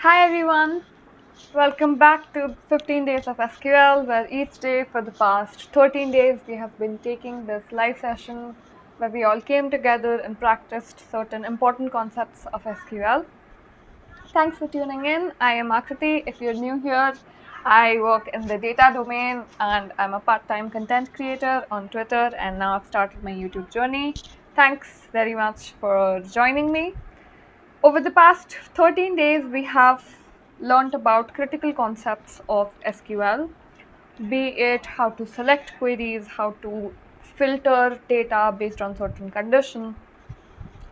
Hi everyone, welcome back to 15 Days of SQL, where each day for the past 13 days we have been taking this live session where we all came together and practiced certain important concepts of SQL. Thanks for tuning in. I am Akriti. If you're new here, I work in the data domain and I'm a part time content creator on Twitter, and now I've started my YouTube journey. Thanks very much for joining me. Over the past 13 days, we have learned about critical concepts of SQL, be it how to select queries, how to filter data based on certain condition,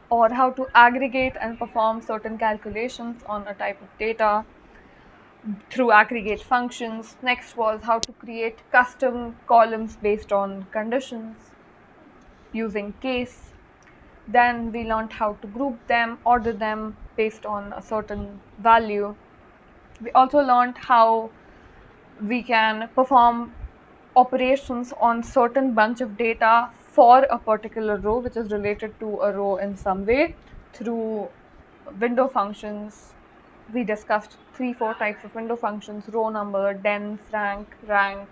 or how to aggregate and perform certain calculations on a type of data through aggregate functions. Next was how to create custom columns based on conditions using case. Then we learned how to group them, order them based on a certain value. We also learned how we can perform operations on certain bunch of data for a particular row which is related to a row in some way through window functions. We discussed 3-4 types of window functions: row number, dense, rank.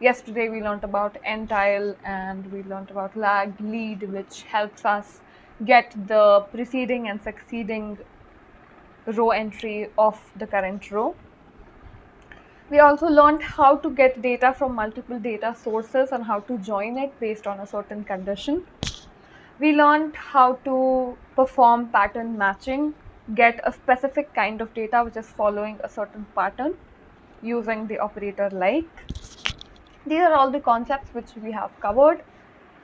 Yesterday we learned about entile and we learned about lag, lead, which helps us get the preceding and succeeding row entry of the current row. We also learned how to get data from multiple data sources and how to join it based on a certain condition. We learned how to perform pattern matching, get a specific kind of data which is following a certain pattern using the operator like. These are all the concepts which we have covered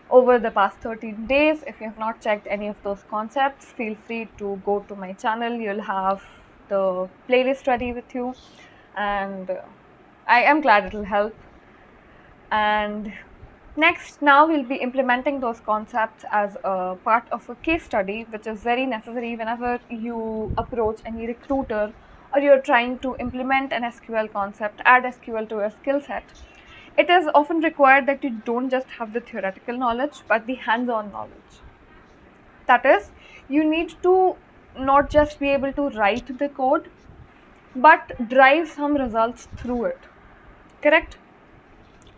over the past 13 days. If you have not checked any of those concepts, feel free to go to my channel. You'll have the playlist ready with you, and I am glad it'll help. And next, now we'll be implementing those concepts as a part of a case study, which is very necessary whenever you approach any recruiter or you're trying to implement an SQL concept, add SQL to your skill set. It is often required that you don't just have the theoretical knowledge, but the hands-on knowledge. That is, you need to not just be able to write the code, but drive some results through it. Correct?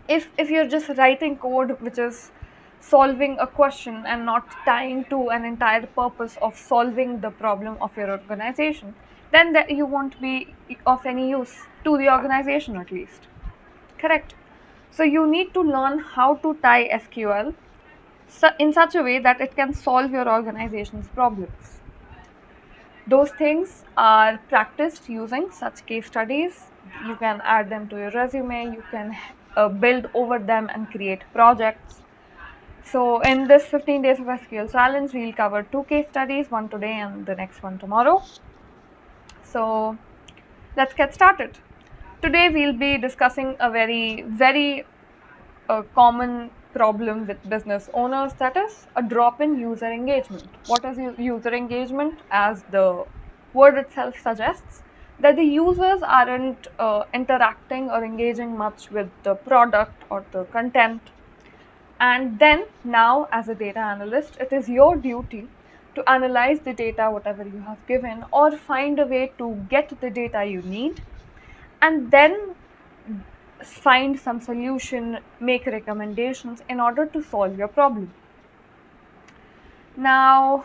If you're just writing code which is solving a question and not tying to an entire purpose of solving the problem of your organization, then you won't be of any use to the organization, at least. Correct? So you need to learn how to tie SQL in such a way that it can solve your organization's problems. Those things are practiced using such case studies. You can add them to your resume, you can build over them and create projects. So in this 15 days of SQL challenge, we'll cover 2 case studies, one today and the next one tomorrow. So let's get started. Today we'll be discussing a very common problem with business owners, that is a drop in user engagement. What is user engagement? As the word itself suggests, that the users aren't interacting or engaging much with the product or the content. And then now, as a data analyst, it is your duty to analyze the data, whatever you have given, or find a way to get the data you need, and then find some solution, make recommendations in order to solve your problem. Now,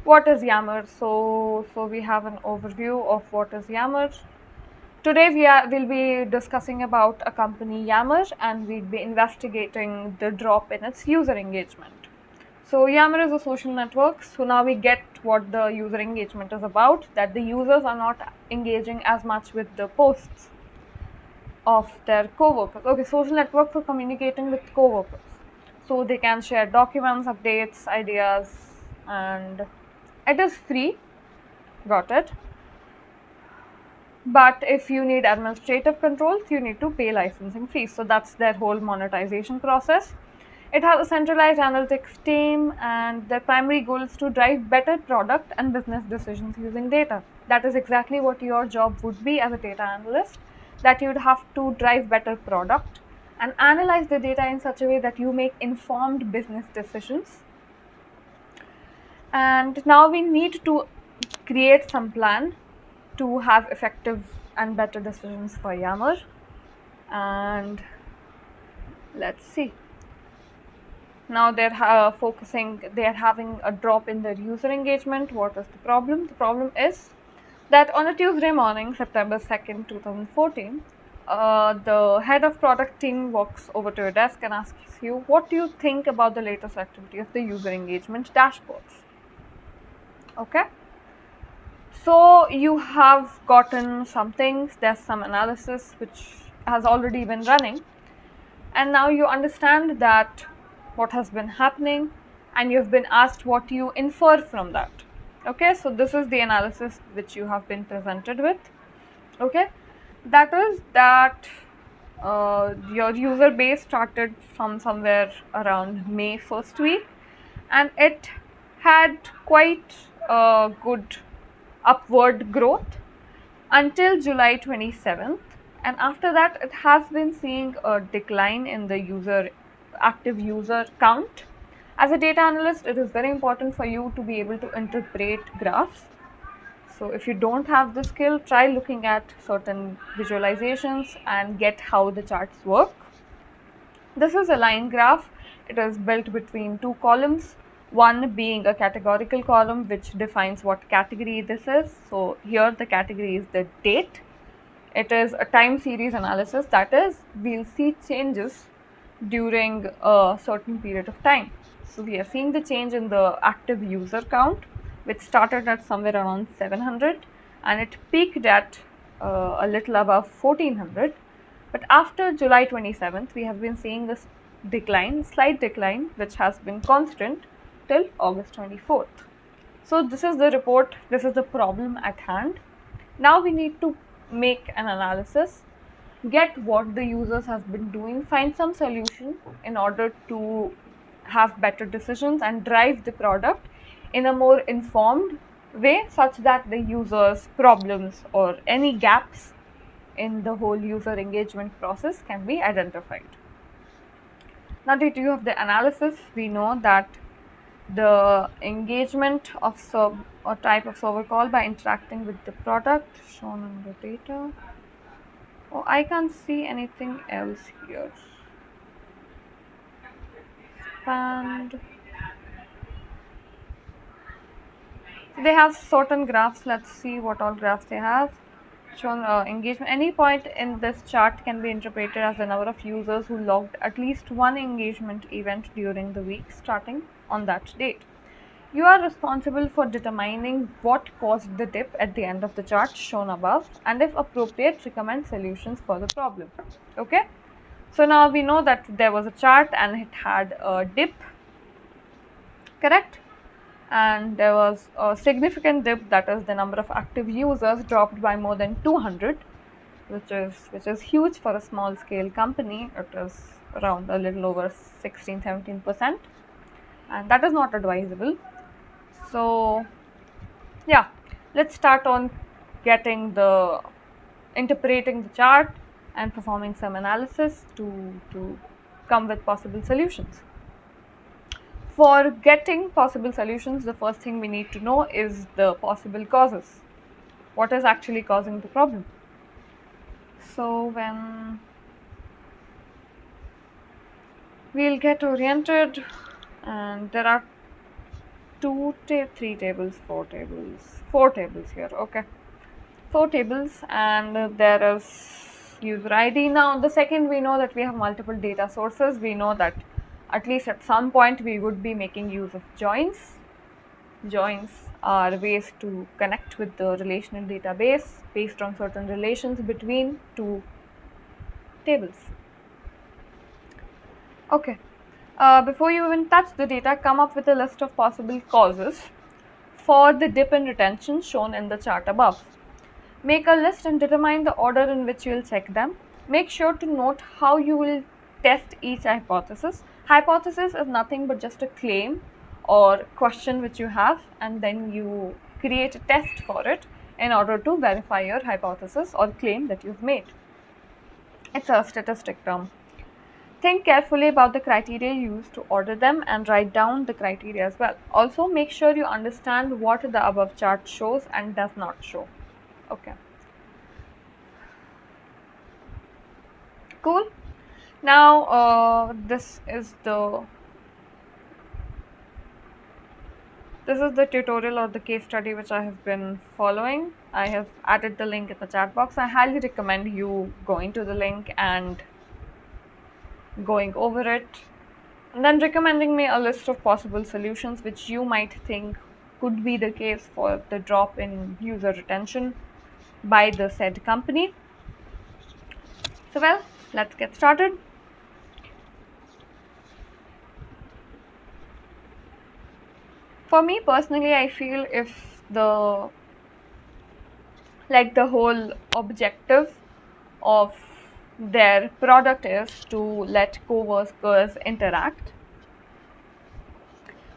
what is Yammer? So we have an overview of what is Yammer. Today we'll be discussing about a company, Yammer, and we'll be investigating the drop in its user engagement. So Yammer is a social network. So now we get what the user engagement is about, that the users are not engaging as much with the posts of their co-workers. Okay, social network for communicating with co-workers. So they can share documents, updates, ideas, and it is free. Got it. But if you need administrative controls, you need to pay licensing fees. So that's their whole monetization process. It has a centralized analytics team, and their primary goal is to drive better product and business decisions using data. That is exactly what your job would be as a data analyst, that you'd have to drive better product and analyze the data in such a way that you make informed business decisions. And now we need to create some plan to have effective and better decisions for Yammer. And let's see. Now they're having a drop in their user engagement. What is the problem? The problem is that on a Tuesday morning, September 2nd, 2014, the head of product team walks over to your desk and asks you, what do you think about the latest activity of the user engagement dashboards? Okay. So you have gotten some things, there's some analysis which has already been running, and now you understand that what has been happening, and you've been asked what you infer from that. Okay, so this is the analysis which you have been presented with. Okay, that is that your user base started from somewhere around May first week, and it had quite a good upward growth until July 27th, and after that it has been seeing a decline in the active user count. As a data analyst, it is very important for you to be able to interpret graphs. So if you don't have the skill, try looking at certain visualizations and get how the charts work. This is a line graph. It is built between two columns, one being a categorical column which defines what category this is. So here the category is the date. It is a time series analysis, that is, we'll see changes during a certain period of time. So we are seeing the change in the active user count, which started at somewhere around 700 and it peaked at a little above 1400. But after July 27th, we have been seeing this decline, slight decline, which has been constant till August 24th. So this is the report, this is the problem at hand. Now we need to make an analysis, get what the users have been doing, find some solution in order to have better decisions and drive the product in a more informed way, such that the users' problems or any gaps in the whole user engagement process can be identified. Now, due to the analysis, we know that the engagement of a type of server call by interacting with the product shown in the data. Oh, I can't see anything else here. And they have certain graphs. Let's see what all graphs they have. Shown engagement. Any point in this chart can be interpreted as the number of users who logged at least one engagement event during the week starting on that date. You are responsible for determining what caused the dip at the end of the chart shown above, and if appropriate, recommend solutions for the problem. Okay, so now we know that there was a chart and it had a dip, correct? And there was a significant dip, that is the number of active users dropped by more than 200, which is huge for a small scale company. It is around a little over 16-17%, and that is not advisable. So yeah, let's start on interpreting the chart and performing some analysis to come with possible solutions. For getting possible solutions, the first thing we need to know is the possible causes. What is actually causing the problem? So when we'll get oriented, and there are four tables here. Okay, 4 tables, and there is user ID. Now the second, we know that we have multiple data sources. We know that at least at some point we would be making use of joins. Joins are ways to connect with the relational database based on certain relations between two tables. Okay, before you even touch the data, come up with a list of possible causes for the dip in retention shown in the chart above. Make a list and determine the order in which you will check them. Make sure to note how you will test each hypothesis. Hypothesis is nothing but just a claim or question which you have, and then you create a test for it in order to verify your hypothesis or claim that you've made. It's a statistic term. Think carefully about the criteria used to order them and write down the criteria as well. Also, make sure you understand what the above chart shows and does not show. Okay, cool. Now, this is the tutorial or the case study which I have been following. I have added the link in the chat box. I highly recommend you going to the link and going over it, and then recommending me a list of possible solutions which you might think could be the case for the drop in user retention by the said company. So, well, let's get started. For me personally, I feel if the whole objective of their product is to let co-workers interact,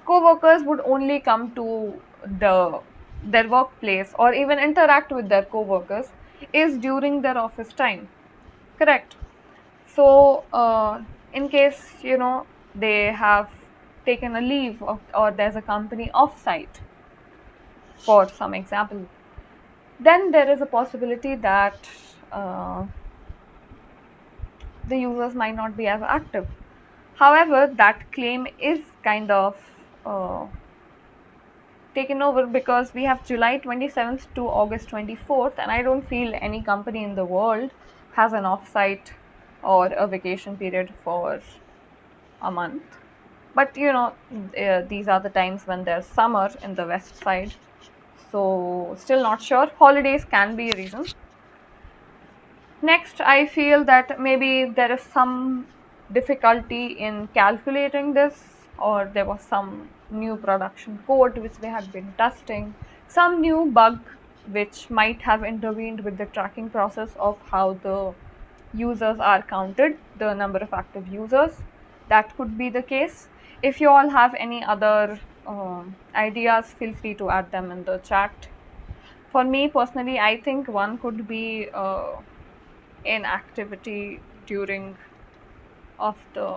co-workers would only come to their workplace or even interact with their co-workers is during their office time, correct? So in case they have taken a leave or there's a company off-site, for some example, then there is a possibility that uh, the users might not be as active. However, that claim is kind of uh, taken over because we have July 27th to August 24th, and I don't feel any company in the world has an offsite or a vacation period for a month. But these are the times when there's summer in the west side, so still not sure. Holidays can be a reason. Next, I feel that maybe there is some difficulty in calculating this, or there was some new production code which they had been testing, some new bug which might have intervened with the tracking process of how the users are counted, the number of active users. That could be the case. If you all have any other ideas, feel free to add them in the chat. For me personally, I think one could be inactivity during of the,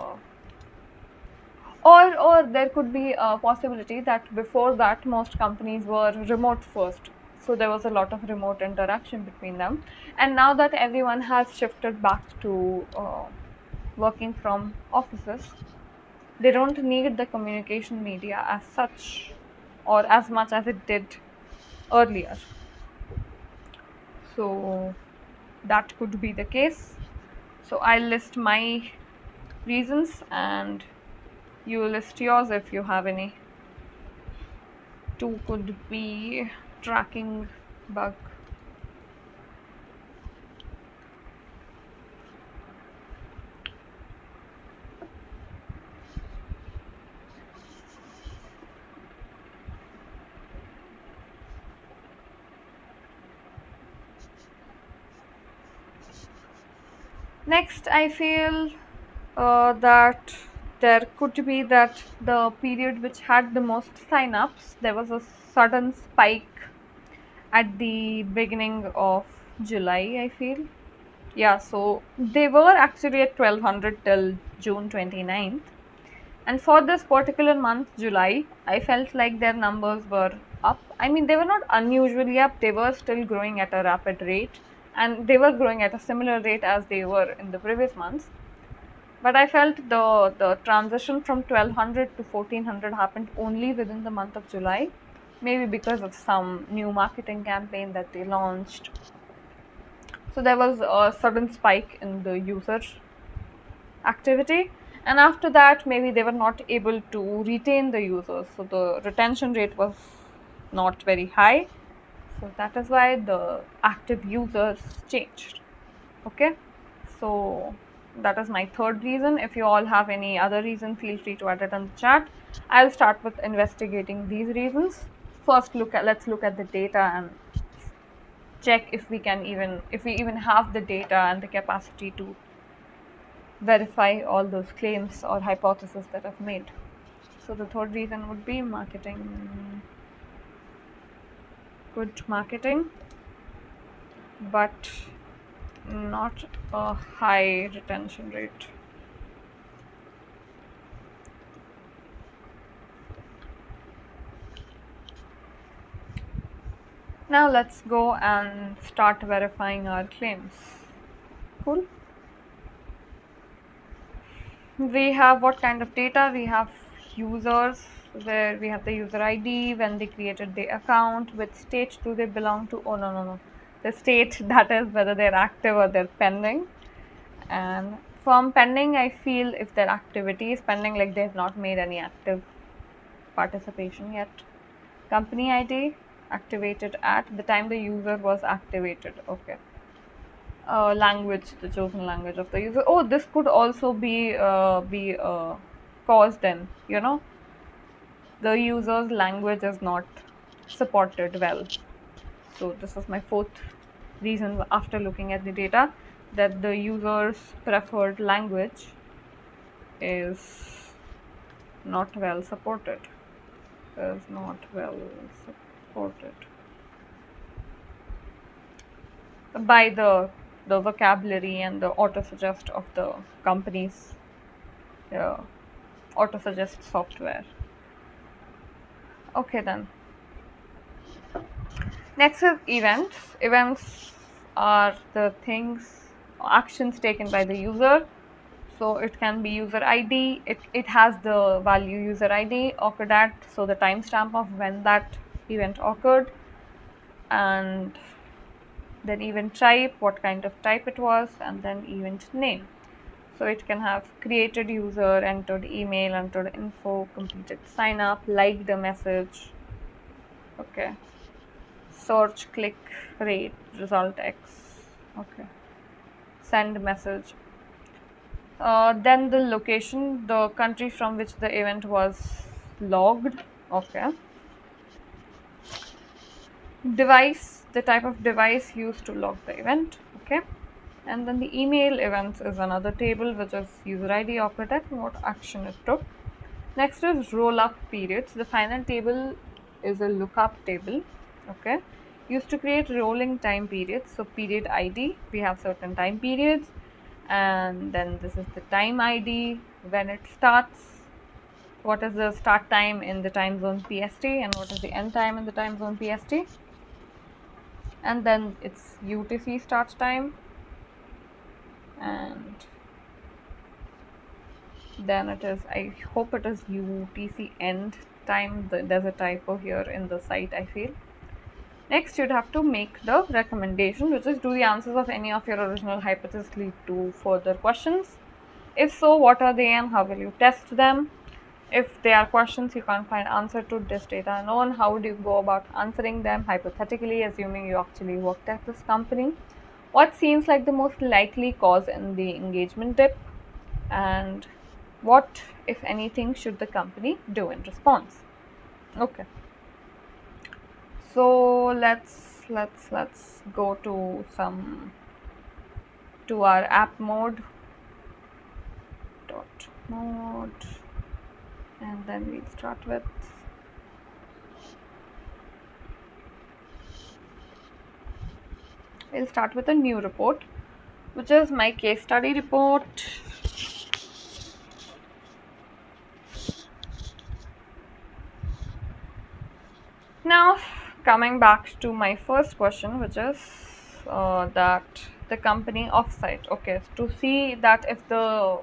or there could be a possibility that before that most companies were remote first, so there was a lot of remote interaction between them, and now that everyone has shifted back to working from offices, they don't need the communication media as such or as much as it did earlier. So that could be the case. So I'll list my reasons and you list yours if you have any. Two could be tracking bug. Next, I feel that there could be that the period which had the most sign-ups, there was a sudden spike at the beginning of July, I feel. Yeah, so they were actually at 1200 till June 29th. And for this particular month, July, I felt like their numbers were up. I mean, they were not unusually up, they were still growing at a rapid rate, and they were growing at a similar rate as they were in the previous months. But I felt the transition from 1200 to 1400 happened only within the month of July, maybe because of some new marketing campaign that they launched. So there was a sudden spike in the user activity, and after that maybe they were not able to retain the users, so the retention rate was not very high, so that is why the active users changed. Okay, so that is my third reason. If you all have any other reason, feel free to add it in the chat. I'll start with investigating these reasons. First, let's look at the data and check if we even have the data and the capacity to verify all those claims or hypotheses that I've made. So the third reason would be marketing. Good marketing, but not a high retention rate. Now let's go and start verifying our claims. Cool. We have what kind of data? We have users, where we have the user ID, when they created the account, which state do they belong to. Oh, no. The state, that is whether they're active or they're pending. And from pending, I feel if their activity is pending, like they've not made any active participation yet. Company ID, activated at the time the user was activated. Okay. Language, the chosen language of the user. Oh, this could also be caused in, the user's language is not supported well. So this is my fourth reason after looking at the data, that the user's preferred language is not well supported. Is not well supported by the vocabulary and the auto-suggest of the company's auto-suggest software. Okay then. Next is events. Events are the things, actions taken by the user. So it can be user ID. It has the value user ID occurred at, so the timestamp of when that event occurred, and then event type, what kind of type it was, and then event name. So it can have created user, entered email, entered info, completed sign up, liked the message. Okay. Search, click, rate, result X. Okay. Send message. Then the location, the country from which the event was logged. Okay. Device, the type of device used to log the event. Okay. And then the email events is another table, which is user ID occurred at and what action it took. Next is roll up periods. The final table is a lookup table. Okay. Used to create rolling time periods. So period ID, we have certain time periods, and then this is the time ID when it starts. What is the start time in the time zone PST and what is the end time in the time zone PST, and then it's UTC start time, and then it is, I hope it is UTC end time. There's a typo here in the site, I feel. Next, you'd have to make the recommendation, which is, do the answers of any of your original hypotheses lead to further questions? If so, what are they and how will you test them? If they are questions you can't find answer to, this data unknown, how would you go about answering them, hypothetically, assuming you actually worked at this company? What seems like the most likely cause in the engagement dip? And what, if anything, should the company do in response? Okay. So let's go to our app mode, and then we'll start with a new report, which is my case study report. Now, coming back to my first question, which is that the company offsite. Okay, to see that if the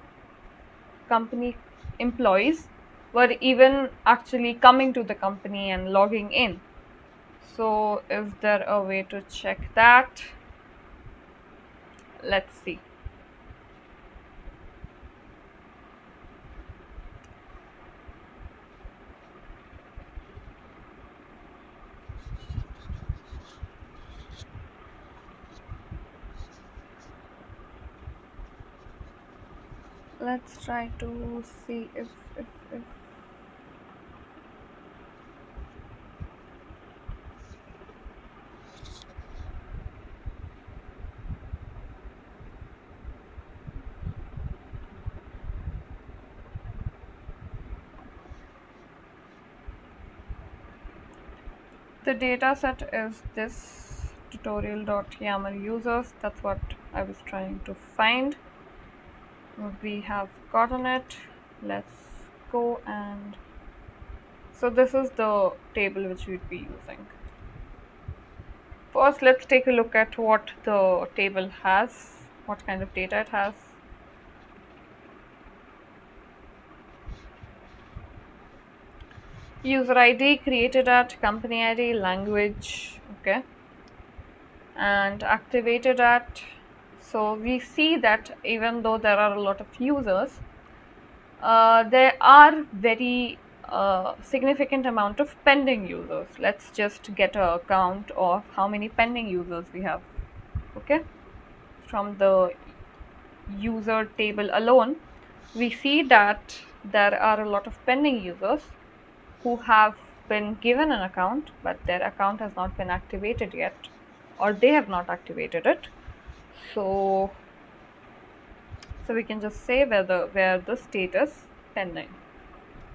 company employees were even actually coming to the company and logging in. So, is there a way to check that? Let's see. Let's try to see if the data set is this tutorial.yaml users. That's what I was trying to find. We have gotten it. Let's go, and so this is the table which we'd be using. First, let's take a look at what the table has, what kind of data it has. User ID created at, company ID, language, okay, and activated at. So we see that even though there are a lot of users, there are very significant amount of pending users. Let's just get a count of how many pending users we have, okay. From the user table alone, we see that there are a lot of pending users who have been given an account, but their account has not been activated yet, or they have not activated it. So we can just say where the state is pending.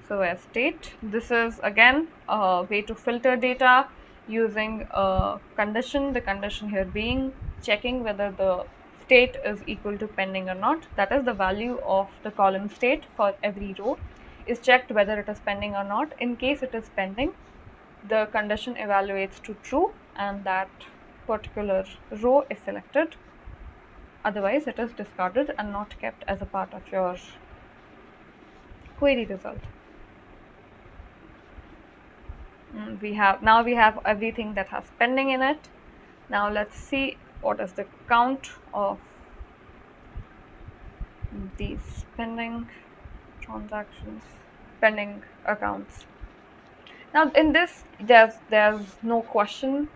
So as state, this is again a way to filter data using a condition, the condition here being checking whether the state is equal to pending or not. That is the value of the column state for every row is checked whether it is pending or not. In case it is pending, the condition evaluates to true and that particular row is selected. Otherwise, it is discarded and not kept as a part of your query result. We have everything that has pending in it. Now let's see what is the count of these pending transactions, pending accounts. Now in this, there's no question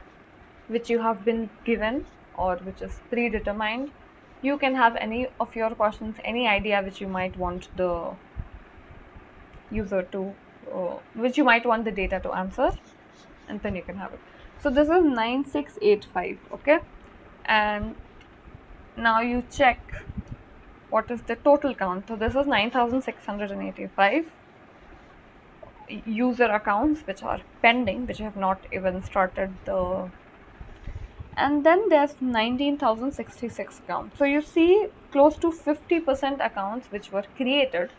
which you have been given or which is predetermined. You can have any of your questions, any idea which you might want the user to, which you might want the data to answer, and then you can have it. So this is 9685, okay, and now you check what is the total count. So this is 9685 user accounts which are pending, which have not even started the, and then there's 19,066 accounts. So you see close to 50% accounts which were created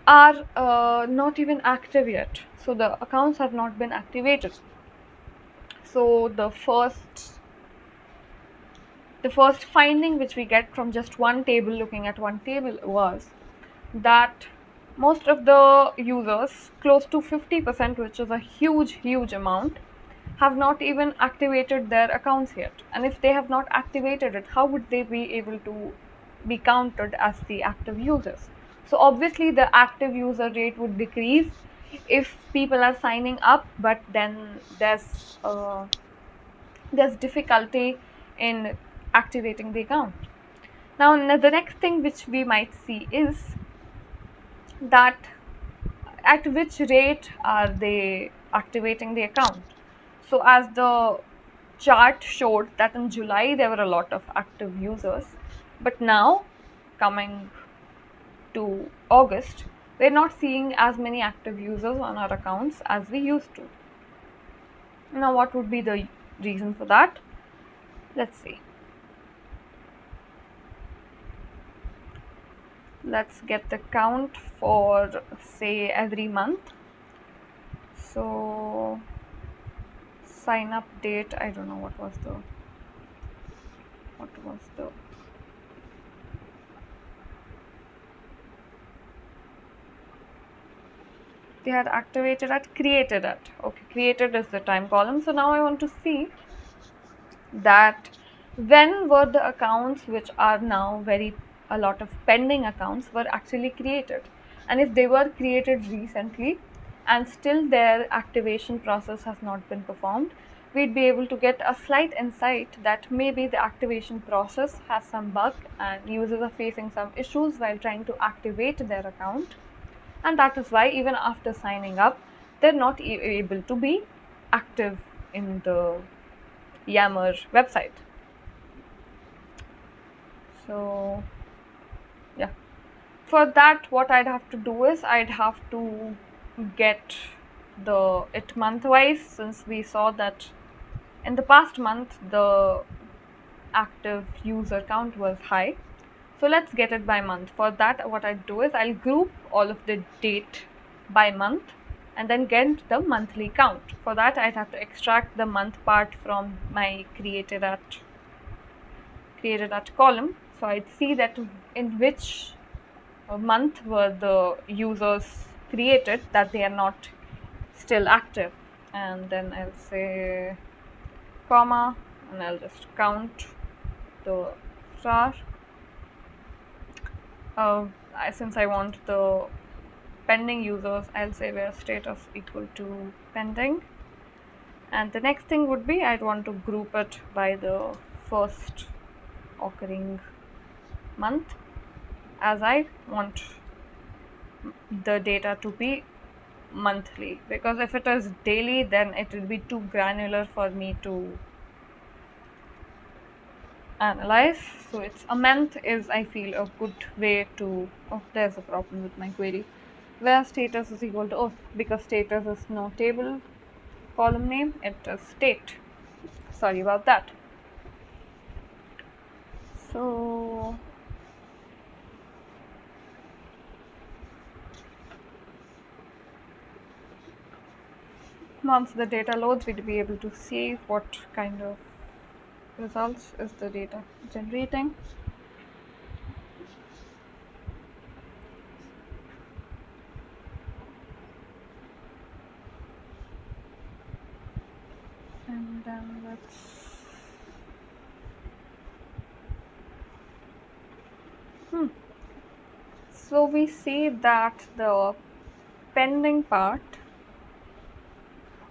are not even active yet. So the accounts have not been activated. So the first finding which we get from just one table, looking at one table, was that most of the users, close to 50%, which is a huge amount, have not even activated their accounts yet. And if they have not activated it, how would they be able to be counted as the active users? So obviously the active user rate would decrease if people are signing up, but then there's difficulty in activating the account. Now the next thing which we might see is that at which rate are they activating the account. So as the chart showed that in July there were a lot of active users, but now coming to August, we're not seeing as many active users on our accounts as we used to. Now what would be the reason for that? Let's see. Let's get the count for, say, every month. So sign up date, I don't know what was the they had activated at, created at. Okay, created is the time column. So now I want to see that when were the accounts which are now a lot of pending accounts were actually created, and if they were created recently and still their activation process has not been performed, we'd be able to get a slight insight that maybe the activation process has some bug and users are facing some issues while trying to activate their account, and that is why even after signing up they're not able to be active in the Yammer website. So yeah, for that what I'd have to do is I'd have to get it month wise, since we saw that in the past month the active user count was high. So let's get it by month. For that what I'd do is I'll group all of the date by month and then get the monthly count. For that, I'd have to extract the month part from my created at column. So I'd see that in which month were the users created that they are not still active, and then I'll say comma, and I'll just count the star. Since I want the pending users, I'll say where status equal to pending. And the next thing would be I'd want to group it by the first occurring month, as I want the data to be monthly, because if it is daily then it will be too granular for me to analyze. So it's a month is, I feel, a good way to, oh, there's a problem with my query, where status is equal to, oh, because status is no table column name, it is state. Sorry about that. So once the data loads, we'll be able to see what kind of results is the data generating. And then let's so we see that the pending part,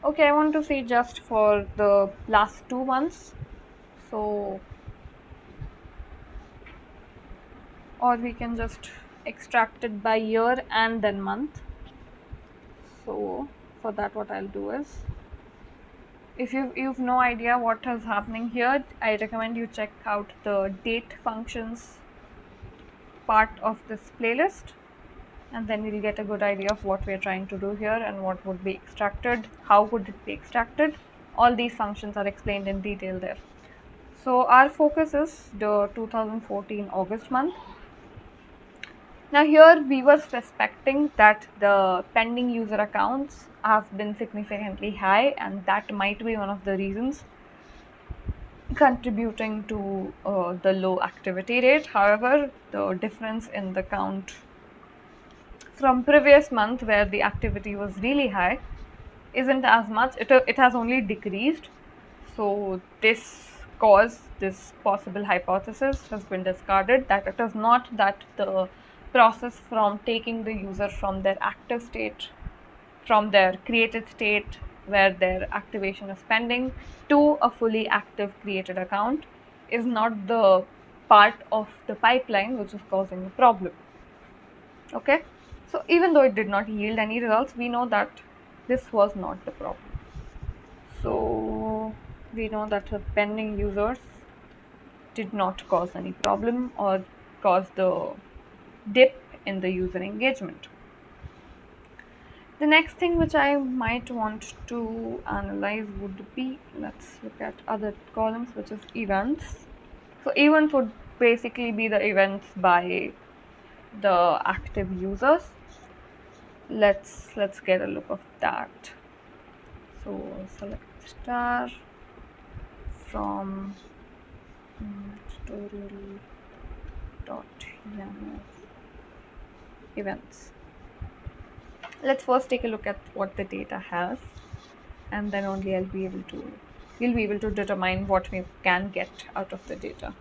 okay, I want to see just for the last 2 months, so, or we can just extract it by year and then month. So for that, what I'll do is, if you've no idea what is happening here, I recommend you check out the date functions part of this playlist, and then you'll get a good idea of what we're trying to do here and what would be extracted, how would it be extracted. All these functions are explained in detail there. So our focus is the 2014 August month. Now here we were suspecting that the pending user accounts have been significantly high, and that might be one of the reasons contributing to the low activity rate. However, the difference in the count from previous month, where the activity was really high, isn't as much. It has only decreased. So this possible hypothesis has been discarded, that it is not that the process from taking the user from their active state, from their created state where their activation is pending, to a fully active created account is not the part of the pipeline which is causing the problem. Okay, so even though it did not yield any results, we know that this was not the problem. So we know that the pending users did not cause any problem or cause the dip in the user engagement. The next thing which I might want to analyze would be, let's look at other columns, which is events. So events would basically be the events by the active users. Let's get a look of that. So select star from tutorial.yaml events. Let's first take a look at what the data has, and then only we'll be able to determine what we can get out of the data.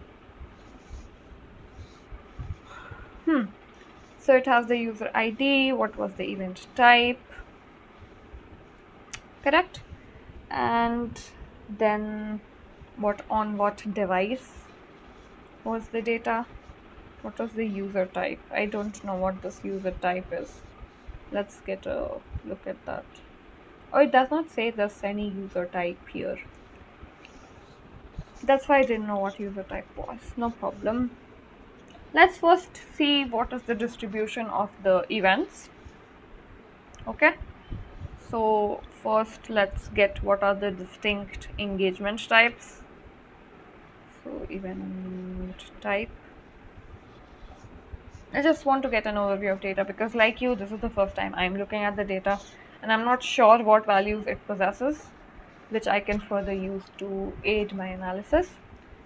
So it has the user ID, what was the event type, correct, and then on what device was the data, what was the user type. I don't know what this user type is. Let's get a look at that. Oh, it does not say there's any user type here. That's why I didn't know what user type was. No problem. Let's first see what is the distribution of the events. Okay, so first let's get what are the distinct engagement types. So event type, I just want to get an overview of data, because like you, this is the first time I'm looking at the data. and I'm not sure what values it possesses, which I can further use to aid my analysis.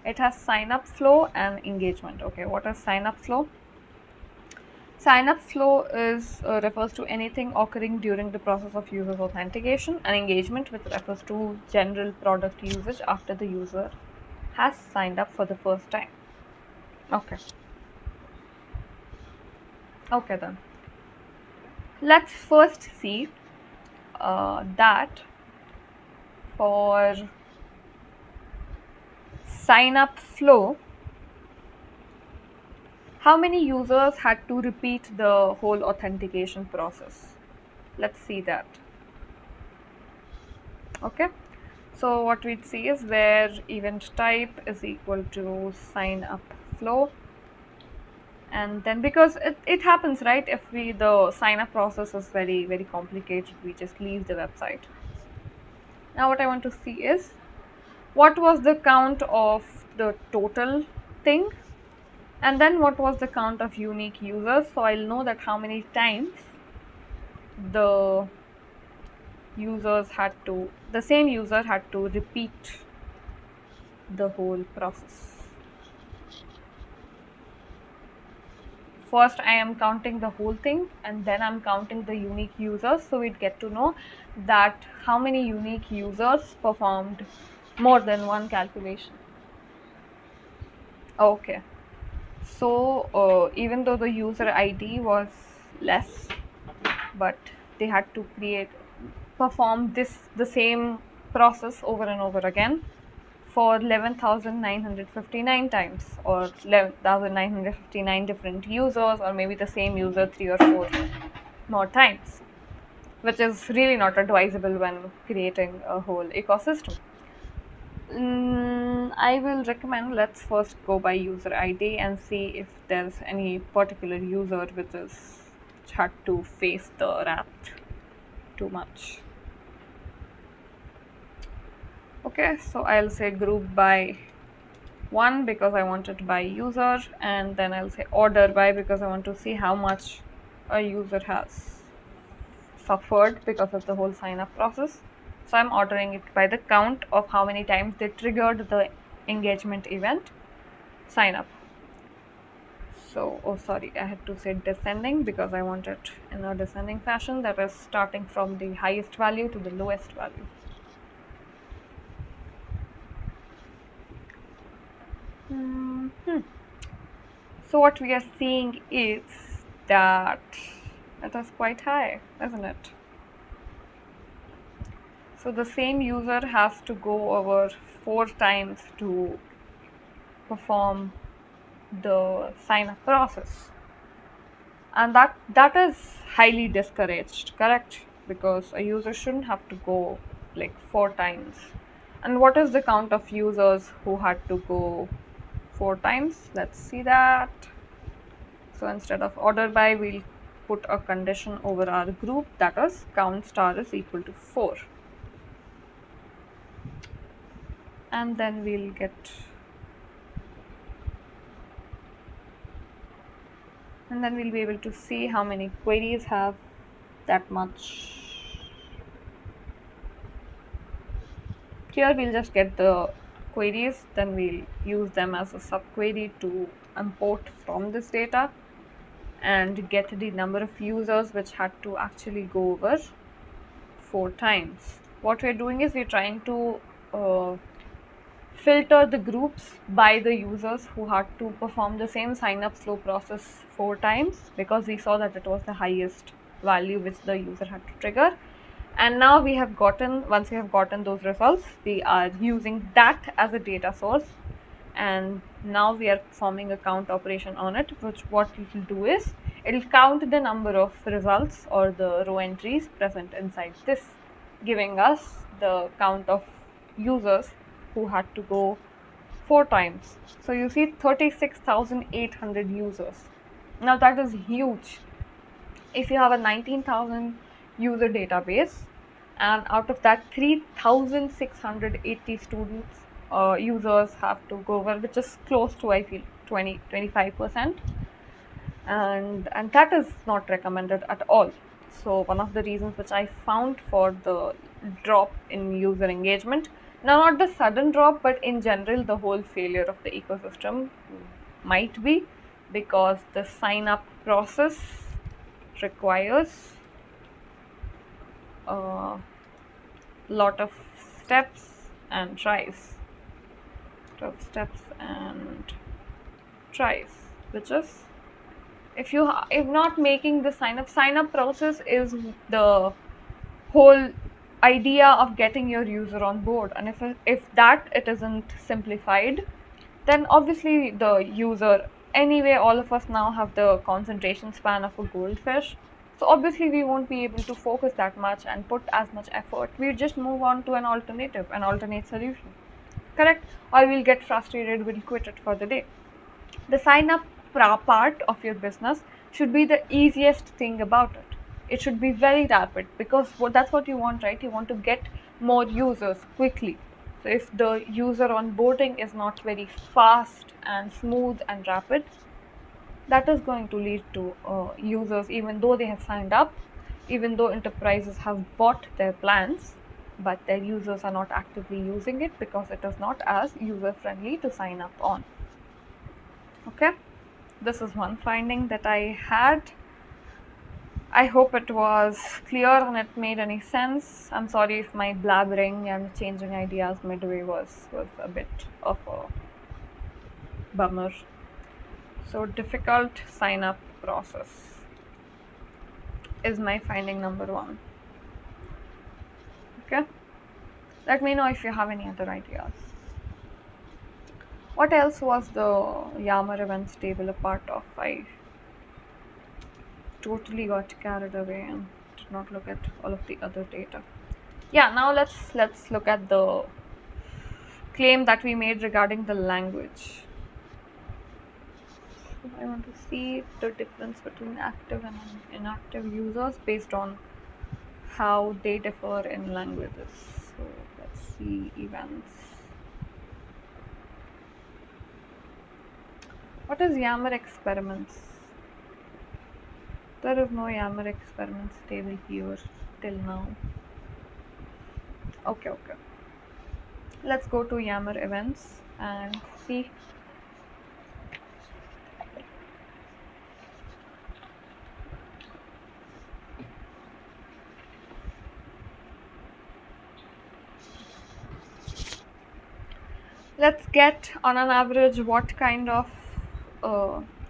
It has sign up flow and engagement. Okay, what is sign up flow? Sign up flow is refers to anything occurring during the process of user's authentication, and engagement, which refers to general product usage after the user has signed up for the first time. Okay. Okay then. Let's first see that for sign up flow, how many users had to repeat the whole authentication process? Let's see that. Okay. So what we'd see is where event type is equal to sign up flow, and then because it happens, right, if the sign up process is very complicated, we just leave the website. Now what I want to see is what was the count of the total thing, and then what was the count of unique users, so I'll know that how many times the the same user had to repeat the whole process. First I am counting the whole thing, and then I'm counting the unique users, so we'd get to know that how many unique users performed more than one calculation. Okay, so even though the user ID was less, but they had to perform the same process over and over again for 11,959 times, or 11,959 different users, or maybe the same user 3 or 4 more times, which is really not advisable when creating a whole ecosystem. I will recommend, let's first go by user ID and see if there's any particular user which had to face the wrath too much. Okay, so I'll say group by 1 because I want it by user, and then I'll say order by because I want to see how much a user has suffered because of the whole sign up process. So I'm ordering it by the count of how many times they triggered the engagement event sign up. So, oh sorry, I had to say descending because I want it in a descending fashion, that is starting from the highest value to the lowest value. So what we are seeing is that it is quite high, isn't it? So the same user has to go over 4 times to perform the sign up process, and that is highly discouraged, correct? Because a user shouldn't have to go like 4 times. And what is the count of users who had to go 4 times? Let's see that. So instead of order by, we'll put a condition over our group, that is count star is equal to 4, and then we'll be able to see how many queries have that much. Here we'll just get the queries, then we'll use them as a subquery to import from this data and get the number of users which had to actually go over 4 times. What we're doing is we're trying to filter the groups by the users who had to perform the same sign up flow process 4 times, because we saw that it was the highest value which the user had to trigger. And now once we have gotten those results, we are using that as a data source, and now we are performing a count operation on it, which what it will do is it will count the number of results or the row entries present inside this, giving us the count of users who had to go 4 times. So you see 36,800 users. Now that is huge. If you have a 19,000 user database, and out of that 3,680 students users have to go over, which is close to, I feel, 25%, and that is not recommended at all. So one of the reasons which I found for the drop in user engagement, now not the sudden drop, but in general the whole failure of the ecosystem might be because the sign up process requires a lot of steps and tries. Of steps and tries, which is if not making the sign up process is the whole idea of getting your user on board, and if that it isn't simplified, then obviously the user, anyway all of us now have the concentration span of a goldfish, so obviously we won't be able to focus that much and put as much effort. We just move on to an alternate solution, correct? Or we'll get frustrated, we'll quit it for the day. The sign up part of your business should be the easiest thing about it. It should be very rapid because that's what you want, right? You want to get more users quickly. So if the user onboarding is not very fast and smooth and rapid, that is going to lead to users, even though they have signed up, even though enterprises have bought their plans, but their users are not actively using it because it is not as user friendly to sign up on. Okay, this is one finding that I had. I hope it was clear and it made any sense. I'm sorry if my blabbering and changing ideas midway was a bit of a bummer. So difficult sign up process is my finding number one. Okay, let me know if you have any other ideas. What else was the Yammer events table a part of? I totally got carried away and did not look at all of the other data. Yeah, now let's look at the claim that we made regarding the language. So I want to see the difference between active and inactive users based on how they differ in languages. So let's see events. What is Yammer experiments? There is no Yammer experiments table here till now. Okay. Let's go to Yammer events and see. Let's get on an average what kind of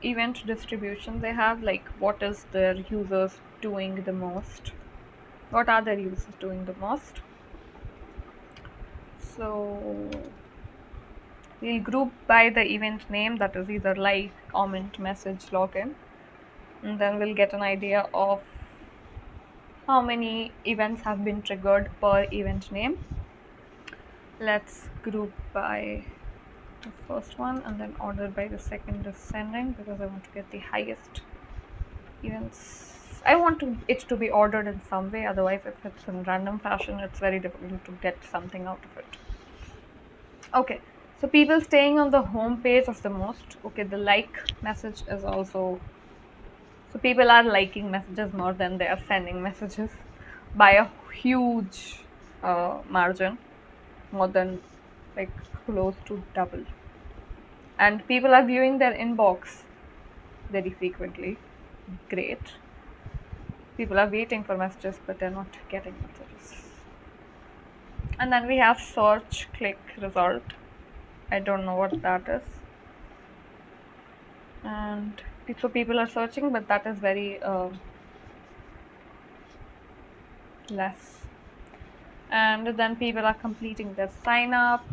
event distribution they have, like what is their users doing the most, what are their users doing the most. So we'll group by the event name, that is either like, comment, message, login, and then we'll get an idea of how many events have been triggered per event name. Let's group by the first one and then order by the second descending because I want to get the highest events. I want it to be ordered in some way, otherwise if it's in random fashion it's very difficult to get something out of it. Okay, so people staying on the home page of the most. Okay, the like message is also, so people are liking messages more than they are sending messages by a huge margin, more than like close to double. And people are viewing their inbox very frequently. Great. People are waiting for messages, but they're not getting messages. And then we have search, click, result. I don't know what that is. And so people are searching, but that is very less. And then people are completing their sign up,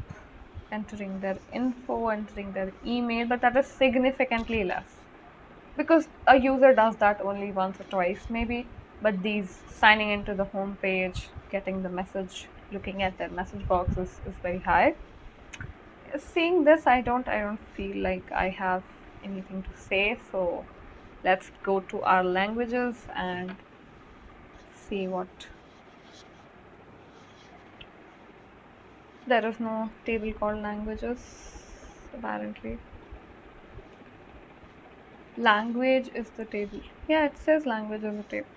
entering their info, entering their email, but that is significantly less because a user does that only once or twice maybe, but these signing into the home page, getting the message, looking at their message box is very high. Seeing this, I don't feel like I have anything to say, so let's go to our languages and see what. There is no table called languages apparently. Language is the table. Yeah, it says language is a table.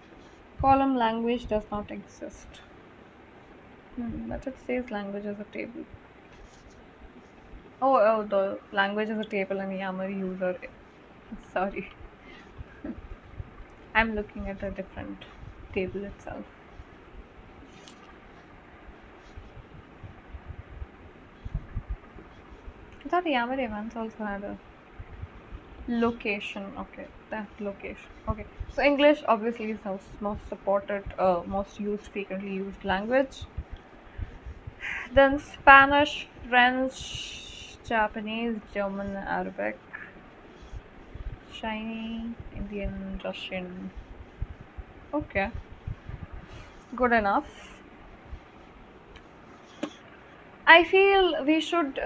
Column language does not exist. But it says language as a table. Oh, the language is a table and Yammer user. Sorry, I'm looking at a different table itself. I thought Yammer events also had a location. Okay, that location. Okay, so English obviously is the most supported, most used, frequently used language. Then Spanish, French, Japanese, German, Arabic, Chinese, Indian, Russian. Okay, good enough. I feel we should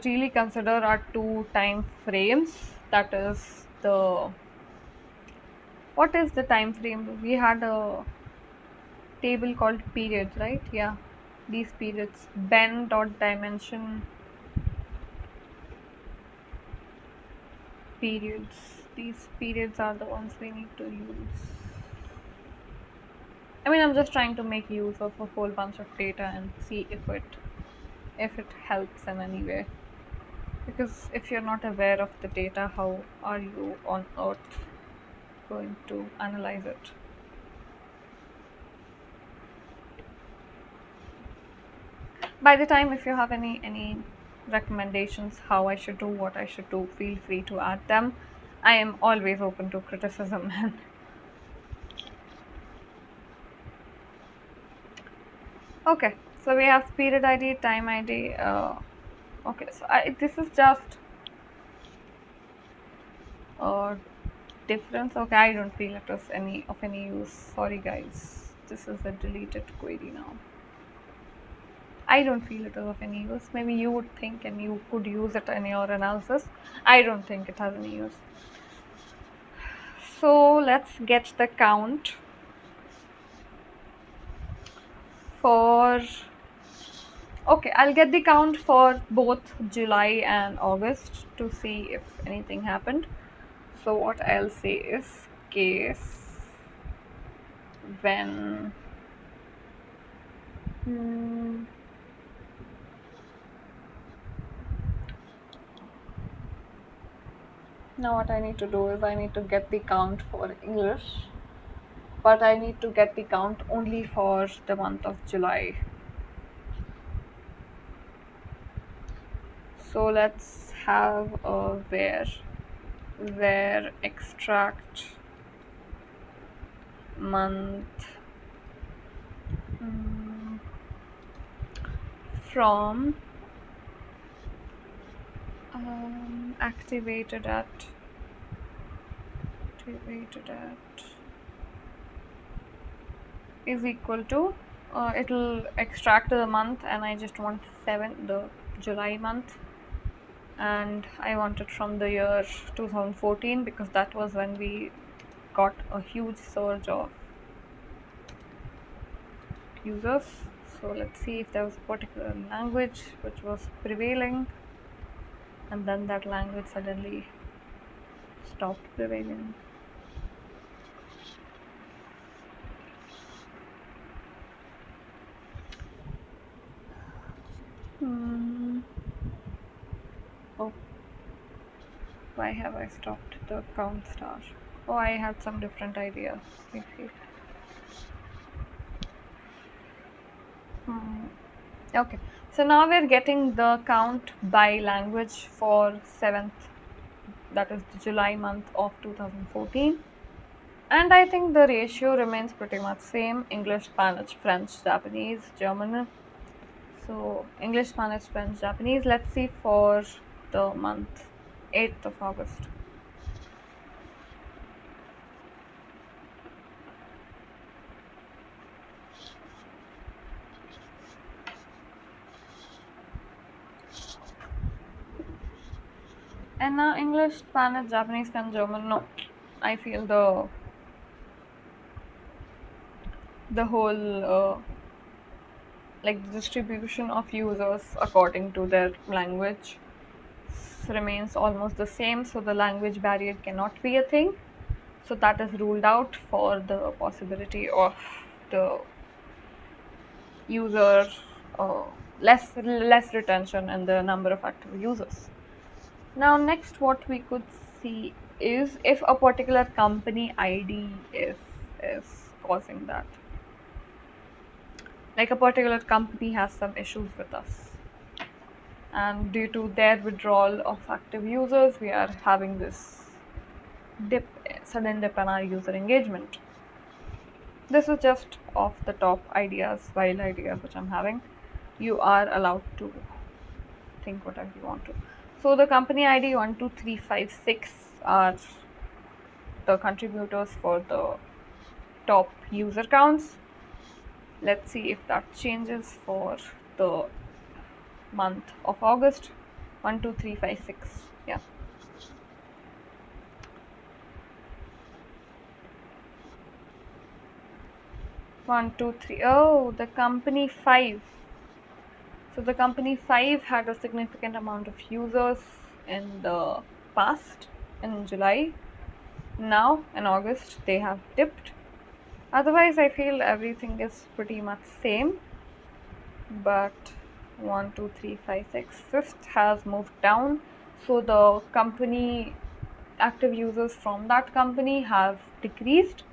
really consider our two time frames. That is the what is the time frame? We had a table called periods, right? Yeah, these periods. Ben dot dimension periods. These periods are the ones we need to use. I mean, I'm just trying to make use of a whole bunch of data and see if it helps in any way. Because if you're not aware of the data, how are you on earth going to analyze it? By the time, if you have any recommendations how I should do what I should do, feel free to add them. I am always open to criticism. Okay, so we have period ID, time ID. Okay, so this is just a difference. Okay, I don't feel it was any of any use. Sorry, guys. This is a deleted query now. I don't feel it is of any use. Maybe you would think and you could use it in your analysis. I don't think it has any use. So let's get the count for. Okay, I'll get the count for both July and August to see if anything happened. So what I'll say is case when now what I need to do is I need to get the count for English, but I need to get the count only for the month of July. So let's have a where extract month from activated at is equal to it'll extract the month and I just want the July month, and I want it from the year 2014 because that was when we got a huge surge of users. So let's see if there was a particular language which was prevailing and then that language suddenly stopped prevailing. Oh, why have I stopped the count star? Oh, I had some different idea. Okay, so now we're getting the count by language for 7th, that is the July month of 2014. And I think the ratio remains pretty much same: English, Spanish, French, Japanese, German. So English, Spanish, French, Japanese. Let's see for the month 8th of August. And now English, Spanish, Japanese, and German. No, I feel the whole like the distribution of users according to their language remains almost the same, so the language barrier cannot be a thing. So that is ruled out for the possibility of the user less retention and the number of active users. Now next what we could see is if a particular company ID is causing that. Like a particular company has some issues with us, and due to their withdrawal of active users we are having this dip, sudden dip in our user engagement. This is just off the top ideas, wild ideas which I'm having. You are allowed to think whatever you want to. So the company ID 12356 are the contributors for the top user counts. Let's see if that changes for the month of August. 12356. Yeah. 123. Oh, the company 5. So the company 5 had a significant amount of users in the past, in July. Now in August they have dipped. Otherwise I feel everything is pretty much same, but 1 2 3 5 6 fifth has moved down. So the company active users from that company have decreased.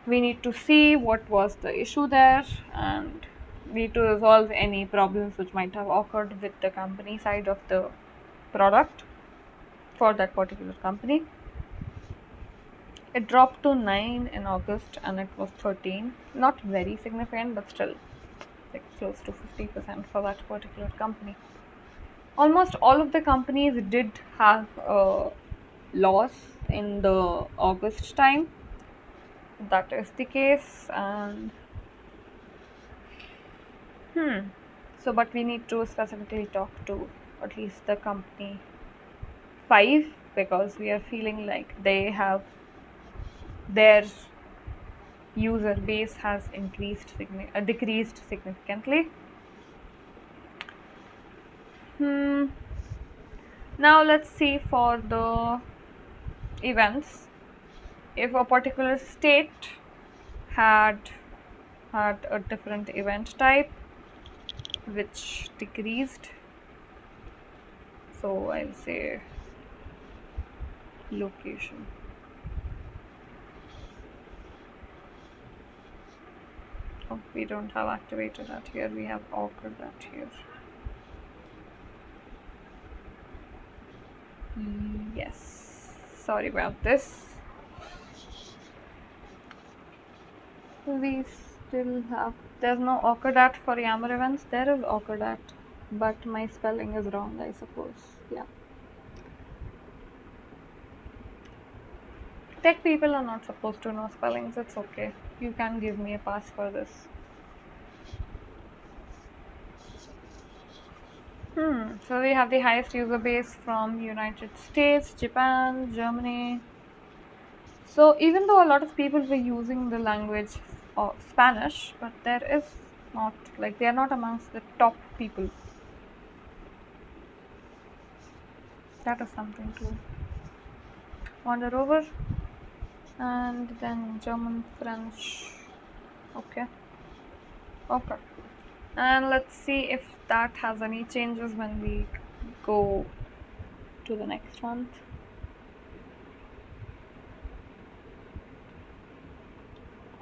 We need to see what was the issue there and need to resolve any problems which might have occurred with the company side of the product for that particular company. It dropped to 9 in August and it was 13. Not very significant, but still like close to 50% for that particular company. Almost all of the companies did have a loss in the August time. That is the case, and so but we need to specifically talk to at least the company 5 because we are feeling like they have their user base has decreased significantly. Now let's see for the events. If a particular state had a different event type which decreased, so I'll say location. Oh, we don't have activated that here, we have occurred that here. Yes, sorry about this. We still have, there's no occurred for Yammer events. There is occurred, but my spelling is wrong, I suppose. Yeah. Tech people are not supposed to know spellings, it's okay. You can give me a pass for this. So we have the highest user base from United States, Japan, Germany. So even though a lot of people were using the language of Spanish, but there is not, like they are not amongst the top people. That is something to wander over. And then German, French. Okay. And let's see if that has any changes when we go to the next month.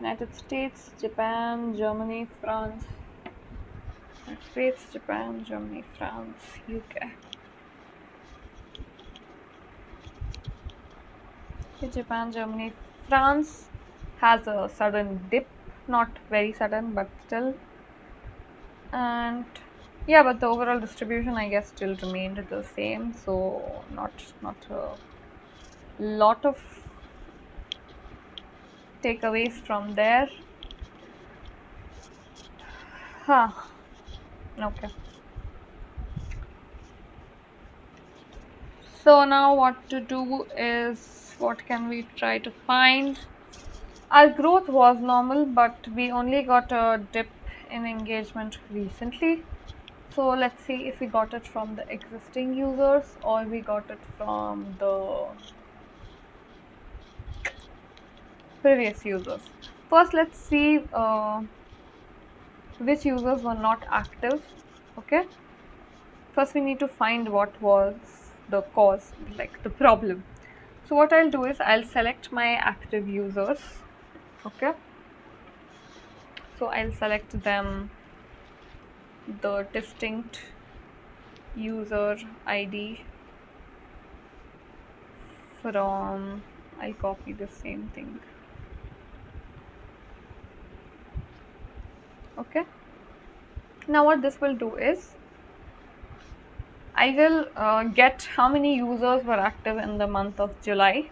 United States, Japan, Germany, France. United States, Japan, Germany, France, UK. Japan, Germany, France has a sudden dip, not very sudden, but still. And yeah, but the overall distribution I guess still remained the same, so not a lot of takeaways from there. Okay. So now what to do is, what can we try to find? Our growth was normal, but we only got a dip in engagement recently. So let's see if we got it from the existing users or we got it from the previous users. First, let's see which users were not active. Okay, first we need to find what was the cause, like the problem. So what I'll do is I'll select my active users. Okay, so I'll select them, the distinct user ID from, I'll copy the same thing. Okay, now what this will do is I will get how many users were active in the month of July.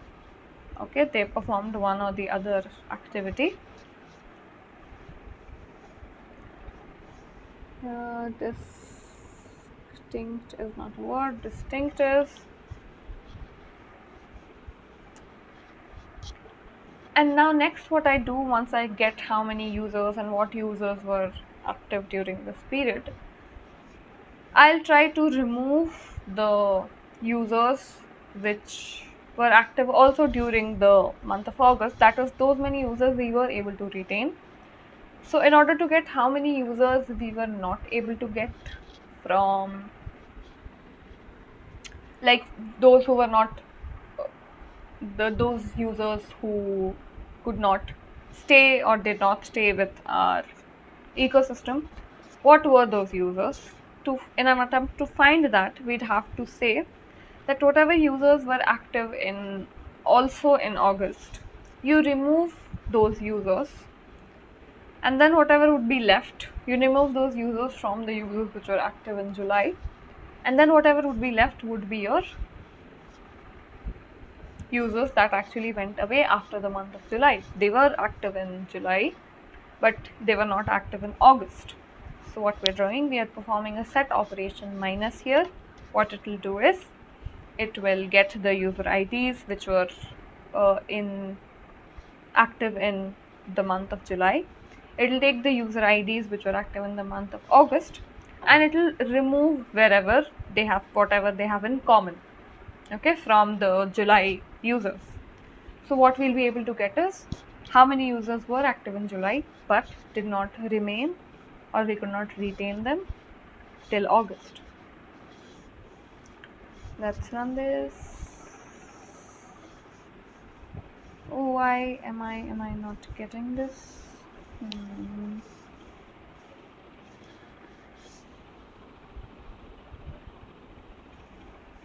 Okay, they performed one or the other activity. Distinct is not a word, distinct is. And now next what I do once I get how many users and what users were active during this period, I'll try to remove the users which were active also during the month of August. That is, those many users we were able to retain. So in order to get how many users we were not able to get from, like those who were not those users who could not stay or did not stay with our ecosystem, what were those users? To in an attempt to find that, we'd have to say that whatever users were active in also in August, you remove those users, and then whatever would be left, you remove those users from the users which were active in July, and then whatever would be left would be your users that actually went away after the month of July. They were active in July, but they were not active in August. So what we're doing, we are performing a set operation minus here. What it will do is, it will get the user IDs which were active in the month of July. It will take the user IDs which were active in the month of August, and it will remove wherever they have whatever they have in common, okay, from the July users. So what we'll be able to get is how many users were active in July but did not remain, or we could not retain them till August. Let's run this. Oh, why am I not getting this?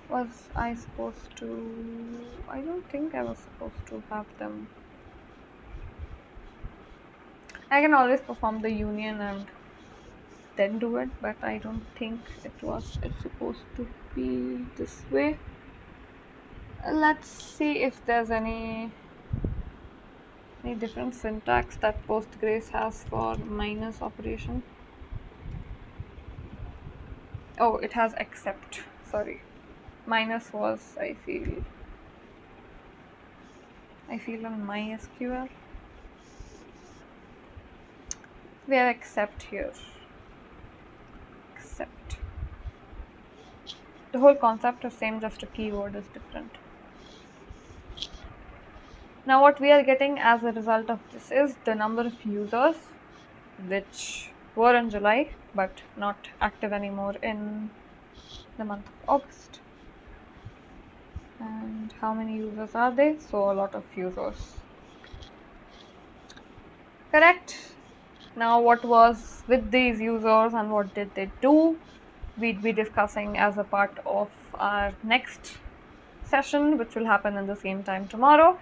Was I supposed to? I don't think I was supposed to have them. I can always perform the union and then do it, but I don't think it's supposed to be this way. Let's see if there's any different syntax that Postgres has for minus operation. Oh, it has except. Sorry, minus was I feel on MySQL. We have except here. Except. The whole concept is same, just a keyword is different. Now what we are getting as a result of this is the number of users which were in July but not active anymore in the month of August. And how many users are they? So a lot of users. Correct. Now what was with these users and what did they do? We'd be discussing as a part of our next session, which will happen in the same time tomorrow.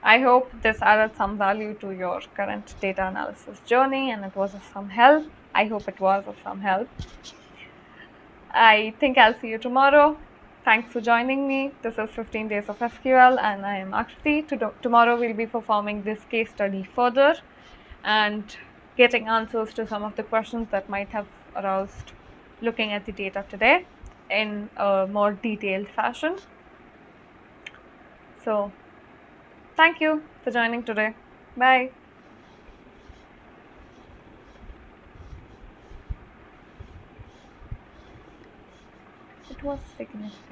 I hope this added some value to your current data analysis journey and it was of some help. I hope it was of some help. I think I'll see you tomorrow. Thanks for joining me. This is 15 Days of SQL and I am Akriti. Tomorrow we'll be performing this case study further and getting answers to some of the questions that might have aroused looking at the data today in a more detailed fashion. So, thank you for joining today. Bye. It was significant.